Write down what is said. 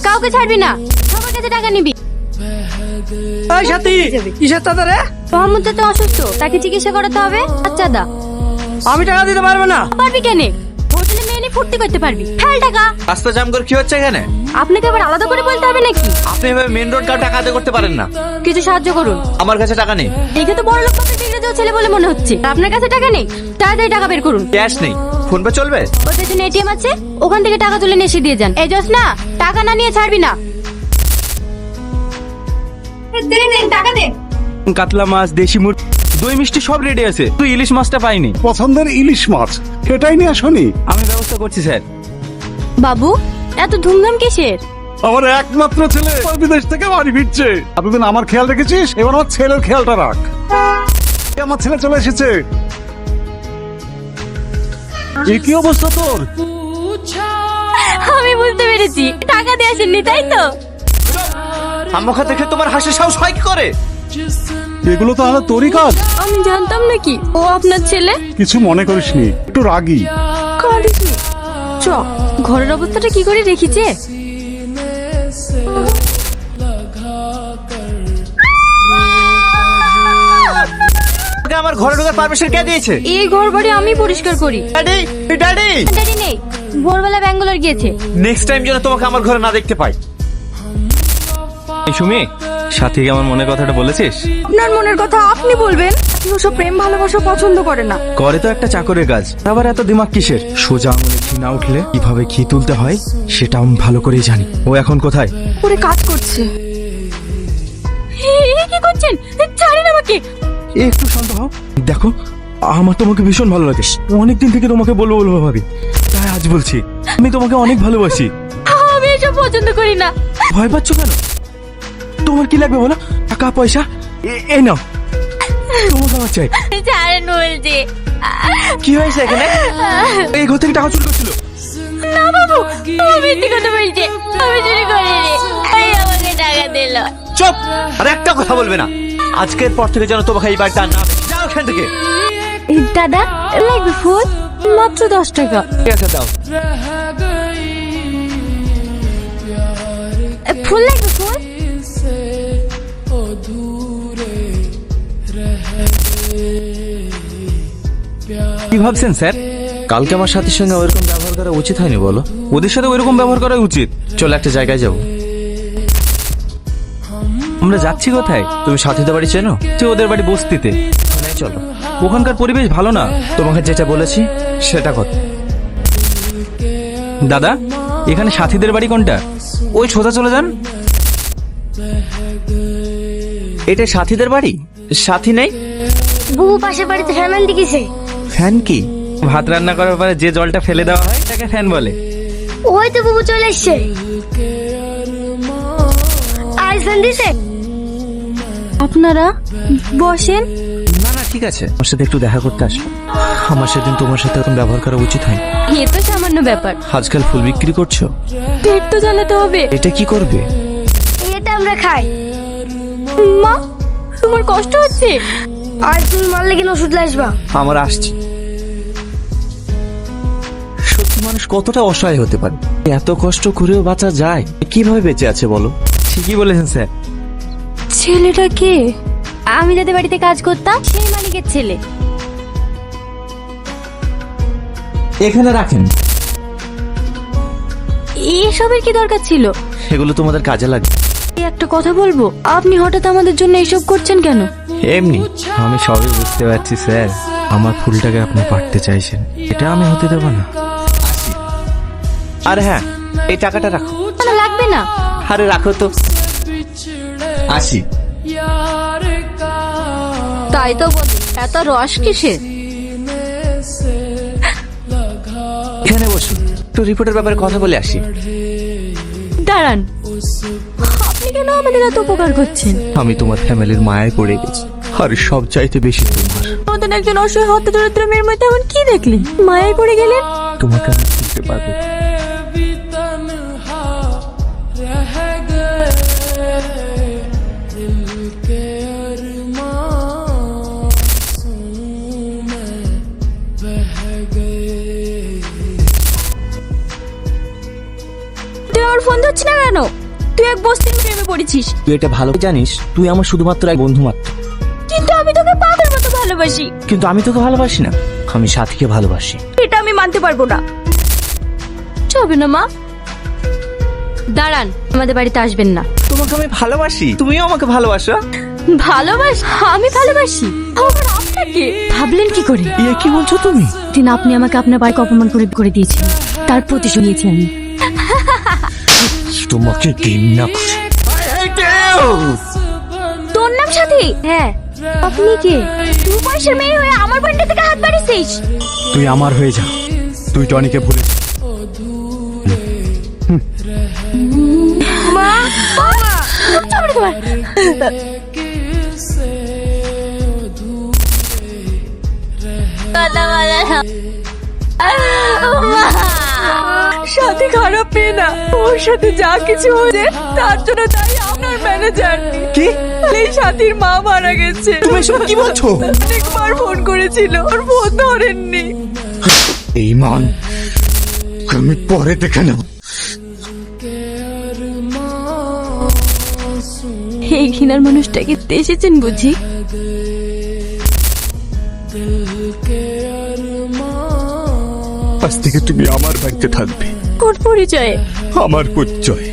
কাউকে ছাড়বি না, সবার কাছে টাকা নিবি। ওই সাথী, কিসের টাকা রে? মোহাম্মদ তো অসুস্থ, তাকে চিকিৎসা করাতে হবে। আচ্ছা দা। আমি টাকা দিতে পারবো না। পারবি কেন? হোটেলে মেয়ে নিয়ে ফুর্তি করতে পারবি। ফেল টাকা। রাস্তা জাম করে কি হচ্ছে এখানে? আপনাকে আবার আলাদা করে বলতে হবে নাকি? আপনি এভাবে মেন রোড কার টাকা আদায় করতে পারেন না। কিছু সাহায্য করুন। আমার কাছে টাকা নেই। দেখে তো বড় লোক পাপে বিগড়ে যাওয়া ছেলে বলে মনে হচ্ছে। আপনার কাছে টাকা নেই? তাড়াতাড়ি টাকা বের করুন। ক্যাশ নেই, ফোন পে চলবে? ওর পেছনে এটিএম আছে, ওখান থেকে টাকা তুলে নিয়ে এসে দিয়ে যান। এই জস না, টাকা না নিয়ে ছাড়বি না। টাকা দে। কাতলা মাছ, দেশি মুরগি, দই মিষ্টি সব রেডি আছে, তুই ইলিশ মাছটা পাইনি। পছন্দের ইলিশ মাছ সেটাই নিয়ে আসনি? আমি ব্যবস্থা করছি স্যার। বাবু, এত ধুমধাম কিসের? আমার একমাত্র ছেলে বিদেশ থেকে বাড়ি ফিরছে। এতদিন আমার খেয়াল রেখেছিস, এবার আমার ছেলের খেয়ালটা রাখ। আমার ছেলে চলে এসেছে। এ কি অবস্থা তোর? আমি বুঝতে পেরেছি, টাকা দিয়ে আসেননি তাই তো? আমাকে দেখে তোমার হাসি সাহস হয় কি করে? এগুলো তাহলে তোরই কাজ? আমি জানতাম নাকি ও আপনার ছেলে। কিছু মনে করিসনি, একটু রাগী। কাঁদিসনি। চ, ঘরের অবস্থাটা কি করে রেখেছে? তোকে আমার ঘরে ঢোকার পারমিশন কে দিয়েছে? এই ঘর বাড়ি আমি পরিষ্কার করি। Daddy, daddy. ড্যাডি নেই, ভোরবেলা ব্যাঙ্গালোর গিয়েছে। নেক্সট টাইম যেন তোমাকে আমার ঘরে না দেখতে পাই। এই সুমি, সাথীকে আমার মনের কথাটা বলেছিস? আপনার মনের কথা আপনি বলবেন? আপনি ওসব প্রেম ভালোবাসা পছন্দ করে না। করে তো একটা চাকরের কাজ, আবার এত দিমাগ কিসের? সোজা আঙুলে ঘি না উঠলে কিভাবে ঘি তুলতে হয় সেটা আমি ভালো করেই জানি। ও এখন কোথায়? করে কাজ করছে। কি করছেন? ছাড়েন আমাকে। একটু শান্ত হও। দেখো, আমার তোমাকে ভীষণ ভালো লাগে, অনেকদিন থেকে তোমাকে বলবো বলবো ভাবি, তাই আজ বলছি আমি তোমাকে অনেক ভালোবাসি। আমি এসব পছন্দ করি না। ভয় পাচ্ছ কেন? তোমার কি লাগবে বলো? টাকা পয়সা এই নাও, তোমাকে আমার চাই। ছাড়েন বলছি। কি হয়েছে এখানে? এই ঘর থেকে টাকা চুরি করছিল। না বাবু, ও মিথ্যে কথা বলছে। আমি চুরি করিনি, এই আমাকে টাকা দিল। চুপ! আর একটা কথা বলবে না। আজকের পর থেকে যেন তোমাকে এই বাড়িতে আর না দেখি। যাও এখান থেকে। দাদা, লাগবে ফুল? মাত্র 10 টাকা। ঠিক আছে, দাও। ফুল লাগবে? ফুল কি ভাবছেন স্যার? কালকে আমার সাথীর সঙ্গে ওইরকম ব্যবহার করা উচিত হয়নি বলো? ওদের সাথে ওইরকম ব্যবহার করা উচিত? চলো একটা জায়গায় যাবো। আমরা যাচ্ছি কোথায়? তুমি সাথীদের বাড়ি চেনো? যে ওদের বাড়ি বস্তিতে। ওখানে চলো। ওখানকার পরিবেশ ভালো না। তোমাকে যেটা বলেছি সেটা কর। দাদা, এখানে সাথীদের বাড়ি কোনটা? ওই সোজা চলে যান। এটা সাথীদের বাড়ি? সাথী নেই? বুবু পাশের বাড়িতে ফ্যান দিকেছে। ফ্যান কি? ভাত রান্না করার পরে যে জলটা ফেলে দেওয়া হয় তাকে ফ্যান বলে। ওই তো বুবু চলে এসছে। আর ফ্যান দিছে। আপনারা বসেন। না না, ঠিক আছে। আমার সাথে একটু দেখা করতে আসো। আমার সেদিন তোমার সাথে এরকম ব্যবহার করা উচিত হয়। এ তো সামান্য ব্যাপার। আজকাল ফুল বিক্রি করছো? পেট তো জ্বালাতে হবে। এটা কি করবে? এটা আমরা খাই। মা, তোমার কষ্ট হচ্ছে? আর তুমি মারলে কিনা ওষুধ লাসবা? আমার আসছি। সত্যি মানুষ কতটা অসহায় হতে পারে? এত কষ্ট করেও বাঁচা যায়? কিভাবে বেঁচে আছে বলো? ঠিকই বলেছেন স্যার। ছেলেটা কে? আমি যাদের বাড়িতে কাজ করতাম সেই মালিকের ছেলে। এখানে রাখেন। এসবের কি দরকার ছিল? এগুলো তোমাদের কাজে লাগবে। এই একটা কথা বলবো, আপনি হঠাৎ আমাদের জন্য এসব করছেন কেন? এমনি। আমি সবই বুঝতে পারছি স্যার, আমার ফুলটাকে আপনি পাঠতে চাইছেন, এটা আমি হতে দেব না। আর হ্যাঁ, এই টাকাটা রাখো। না, লাগবে না। আরে রাখো তো। আসি। তাই তো বলি, এত রস কিসের? এখানে বসুন, তো রিপোর্টের ব্যাপারে কথা বলে আসি। দাঁড়ান, আপনি কেন আমাদের এত উপকার করছেন? আমি তোমার ফ্যামিলির মায়ায় পড়ে গেছি, আর সব চাইতে বেশি তোমার। নতুন একজন অসহায় হত দরিদ্র মেয়ের মধ্যে এমন কি দেখলেন মায়ায় পড়ে গেলেন? তোমাকে আমি চিনতে পারবো। আমার ফোন ধরছি না কেন? তুই এক বস্তির প্রেমে পড়েছিস। তুই এটা ভালো জানিস তুই আমার শুধুমাত্র এক বন্ধু মাত্র। কিন্তু আমি তোকে পাগল মতো ভালোবাসি। কিন্তু আমি তোকে ভালোবাসি না, আমি সাথীকে ভালোবাসি। এটা আমি মানতে পারবো না। চলবে না মা, দাঁড়ান, আমাদের বাড়িতে আসবেন না। তোমাকে আমি ভালোবাসি, তুমিও আমাকে ভালোবাসো। আমি ভালোবাসি আবার আপনাকে? ভাবলেন কি করে? এ কি বলছো তুমি? দিন আপনি আমাকে আপনার বাড়িকে অপমান করে দিয়েছেন, তার প্রতিশোধ নিয়েছি আমি। তোমাকে ঘৃণা করি। তোর নাম সাথী? হ্যাঁ। আপনি কে? তুই বয়সের মেয়ে হয়ে আমার বাড়িতে থেকে হাত বাড়িয়েছিস? তুই আমার হয়ে যা, তুই টনিকে ভুলে যা। মা, চাপড়ে তোমার। সাথে খারাপ মেয়ে না, ওর সাথে যা কিছু হয়েছে তার জন্য তাই আপনার ম্যানেজার কি? এই সাথীর মা মারা গেছে। তুমি এসব কি বলছো? অনেকবার ফোন করেছিল, ওর ফোন ধরেননি। এই মান আমি পরে দেখে নেব। এই ঘৃণার মানুষটাকে এসেছেন বুঝি? আজ থেকে তুমি আমার বাড়িতে থাকবে। কোন পরিচয়ে? আমার পরিচয়